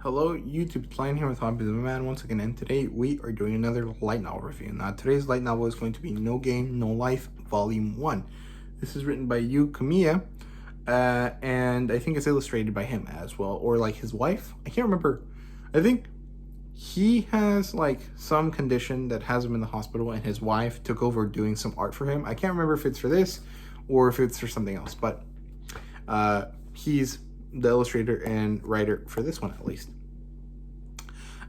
Hello YouTube, playing here with Hobbies of a Man once again, and today we are doing another light novel review. Now today's light novel is going to be No Game, No Life, Volume 1. This is written by Yu Kamiya, and I think it's illustrated by him as well, or like his wife. I can't remember. I think he has like some condition that has him in the hospital, and his wife took over doing some art for him. I can't remember if it's for this or if it's for something else, but he's the illustrator and writer for this one at least.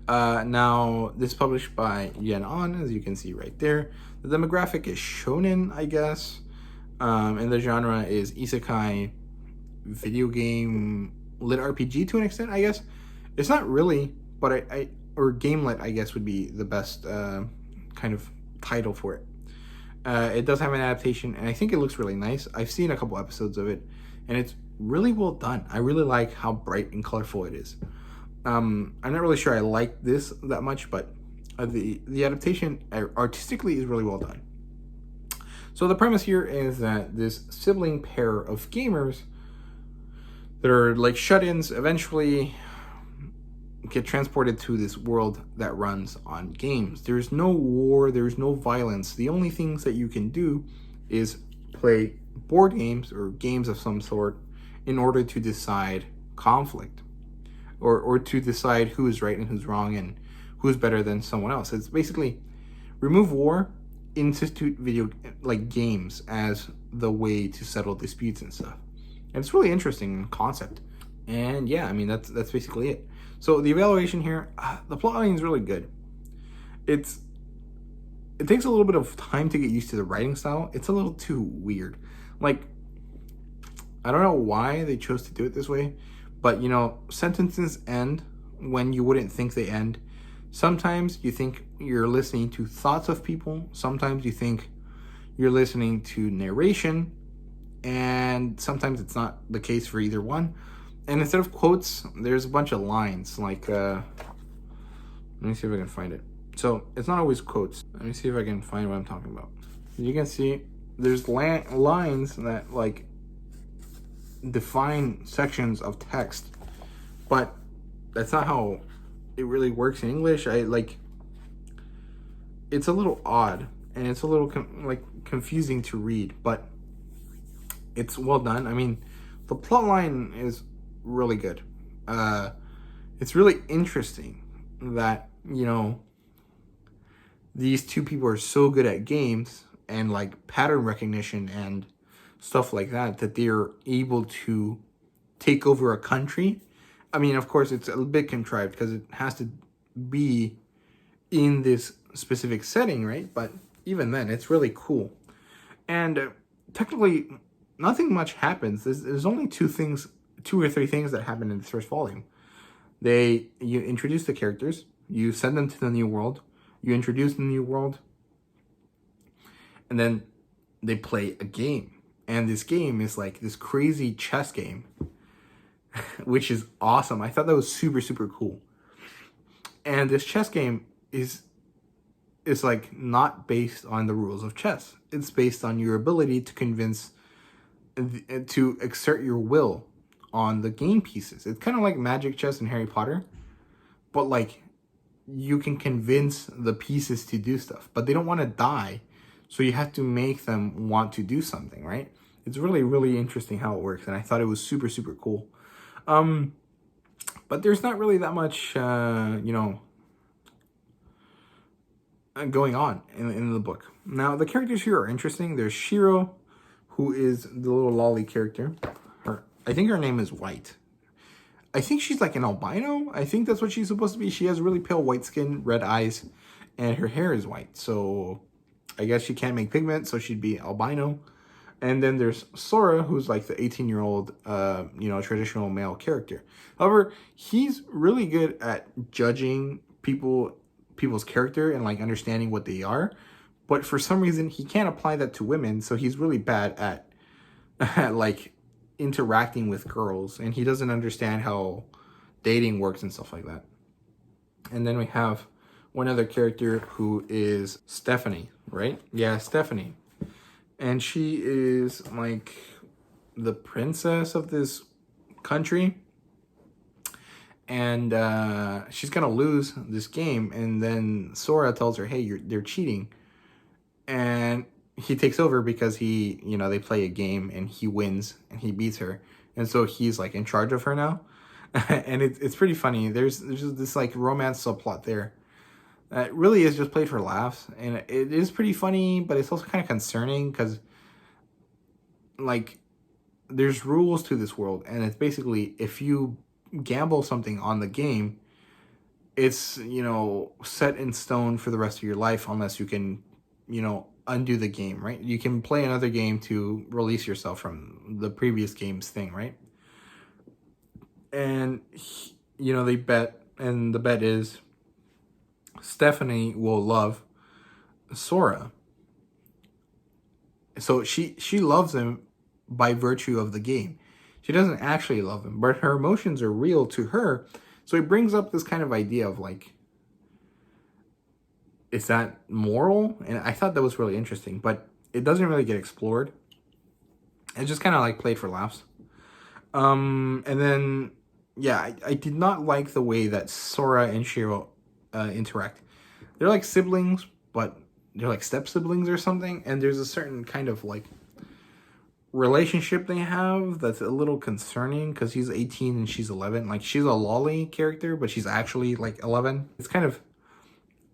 Now, this is published by Yen On, as you can see right there. The demographic is shonen, I guess, and the genre is isekai, video game, lit RPG to an extent, I guess. It's not really, but or gamelit, I guess, would be the best kind of title for it. It does have an adaptation, and I think it looks really nice. I've seen a couple episodes of it, and it's really well done. I really like how bright and colorful it is. I'm not really sure I like this that much, but the adaptation artistically is really well done. So the premise here is that this sibling pair of gamers that are like shut-ins eventually get transported to this world that runs on games. There's no war, there's no violence. The only things that you can do is play board games or games of some sort in order to decide conflict. Or to decide who is right and who's wrong and who's better than someone else. It's basically remove war, institute video like games as the way to settle disputes and stuff. And it's really interesting concept. And yeah, I mean that's basically it. So the evaluation here, the plotline is really good. It takes a little bit of time to get used to the writing style. It's a little too weird. Like, I don't know why they chose to do it this way. But, you know, sentences end when you wouldn't think they end. Sometimes you think you're listening to thoughts of people. Sometimes you think you're listening to narration. And sometimes it's not the case for either one. And instead of quotes, there's a bunch of lines. Like, let me see if I can find it. So, it's not always quotes. Let me see if I can find what I'm talking about. You can see there's lines that, like, define sections of text, but that's not how it really works in English. It's a little odd and it's a little confusing to read, but it's well done. I mean, the plot line is really good. It's really interesting that, you know, these two people are so good at games and like pattern recognition and stuff like that they're able to take over a country. I mean, of course, it's a bit contrived because it has to be in this specific setting, right? But even then, it's really cool. And technically, nothing much happens. There's only two or three things that happen in the first volume. You introduce the characters, you send them to the new world, you introduce the new world, and then they play a game. And this game is like this crazy chess game, which is awesome. I thought that was super, super cool. And this chess game is like not based on the rules of chess. It's based on your ability to exert your will on the game pieces. It's kind of like Magic Chess and Harry Potter, but like you can convince the pieces to do stuff, but they don't want to die. So you have to make them want to do something, right? It's really, really interesting how it works, and I thought it was super, super cool. But there's not really that much, you know, going on in the book. Now, the characters here are interesting. There's Shiro, who is the little lolly character. I think her name is White. I think she's like an albino. I think that's what she's supposed to be. She has really pale white skin, red eyes, and her hair is white. So I guess she can't make pigment, so she'd be albino. And then there's Sora, who's like the 18-year-old, you know, traditional male character. However, he's really good at judging people's character and like understanding what they are. But for some reason, he can't apply that to women, so he's really bad at like interacting with girls, and he doesn't understand how dating works and stuff like that. And then we have one other character who is Stephanie, right? Yeah, Stephanie. And she is like the princess of this country. and she's gonna lose this game, and then Sora tells her, hey, they're cheating, and he takes over because they play a game and he wins and he beats her, and so he's like in charge of her now. And it's pretty funny. There's just this like romance subplot there. It really is just played for laughs, and it is pretty funny, but it's also kind of concerning because like there's rules to this world, and it's basically if you gamble something on the game, it's set in stone for the rest of your life unless you can undo the game, right? You can play another game to release yourself from the previous game's thing, right? And they bet, and the bet is Stephanie will love Sora. So she loves him by virtue of the game. She doesn't actually love him, but her emotions are real to her. So it brings up this kind of idea of like, is that moral? And I thought that was really interesting, but it doesn't really get explored. It's just kind of like played for laughs. And then, yeah, I did not like the way that Sora and Shiro interact. They're like siblings, but they're like step siblings or something. And there's a certain kind of like relationship they have that's a little concerning because he's 18 and she's 11. Like she's a lolly character, but she's actually like 11. It's kind of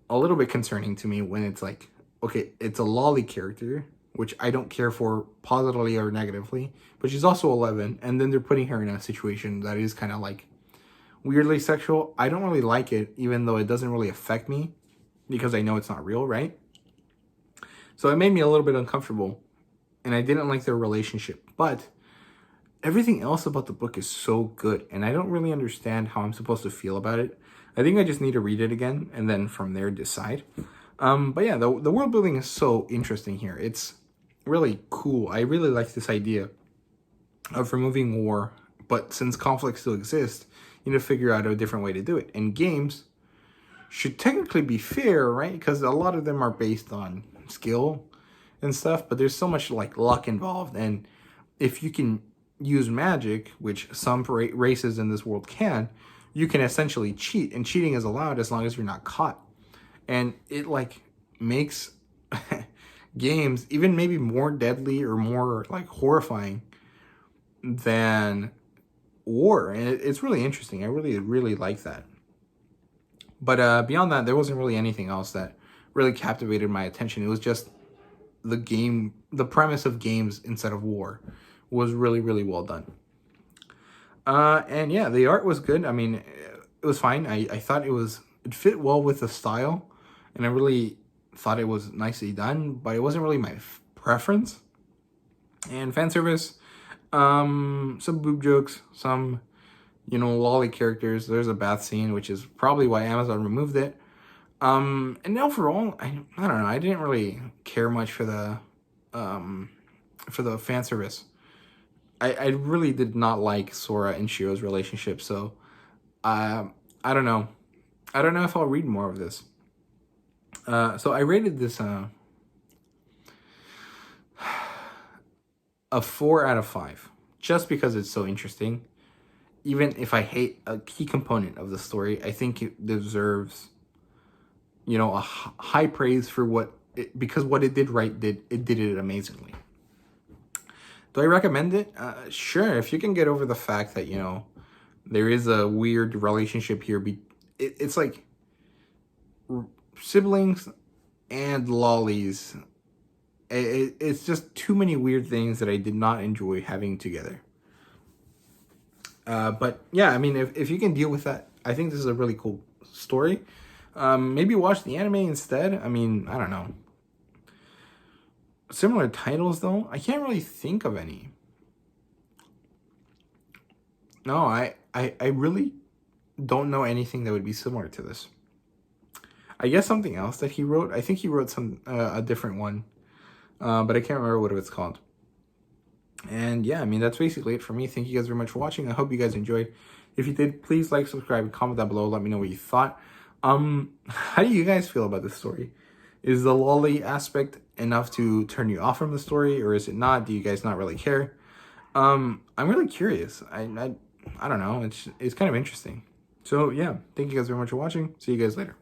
a little bit concerning to me when it's like, okay, it's a lolly character, which I don't care for positively or negatively, but she's also 11, and then they're putting her in a situation that is kind of like weirdly sexual. I don't really like it, even though it doesn't really affect me because I know it's not real, right? So it made me a little bit uncomfortable, and I didn't like their relationship, but everything else about the book is so good, and I don't really understand how I'm supposed to feel about it. I think I just need to read it again, and then from there decide. But yeah, the world building is so interesting here. It's really cool. I really like this idea of removing war, but since conflict still exists, you need to figure out a different way to do it. And games should technically be fair, right? Because a lot of them are based on skill and stuff, but there's so much like luck involved. And if you can use magic, which some races in this world can, you can essentially cheat, and cheating is allowed as long as you're not caught. And it like makes games even maybe more deadly or more like horrifying than war. And it's really interesting. I really like that. But beyond that, there wasn't really anything else that really captivated my attention. It was just the premise of games instead of war was really well done. And yeah, the art was good. I mean, it was fine. I thought it fit well with the style, and I really thought it was nicely done, but it wasn't really my preference. And fan service, some boob jokes, some, lolly characters. There's a bath scene, which is probably why Amazon removed it. And overall, I don't know. I didn't really care much for the fan service. I really did not like Sora and Shiro's relationship, so I don't know. I don't know if I'll read more of this. So I rated this a 4 out of 5, just because it's so interesting. Even if I hate a key component of the story, I think it deserves, a high praise for because what it did right, it did it amazingly. Do I recommend it? Sure, if you can get over the fact that, there is a weird relationship here. It's like siblings and lollies. It's just too many weird things that I did not enjoy having together. But yeah, I mean, if you can deal with that, I think this is a really cool story. Maybe watch the anime instead. I mean, I don't know. Similar titles, though, I can't really think of any. No, I really don't know anything that would be similar to this. I guess something else that he wrote. I think he wrote a different one, but I can't remember what it's called. And yeah, I mean, that's basically it for me. Thank you guys very much for watching. I hope you guys enjoyed. If you did, please like, subscribe, and comment down below. Let me know what you thought. How do you guys feel about this story? Is the lolly aspect enough to turn you off from the story, or is it not? Do you guys not really care? I'm really curious. I don't know. It's kind of interesting. So yeah, thank you guys very much for watching. See you guys later.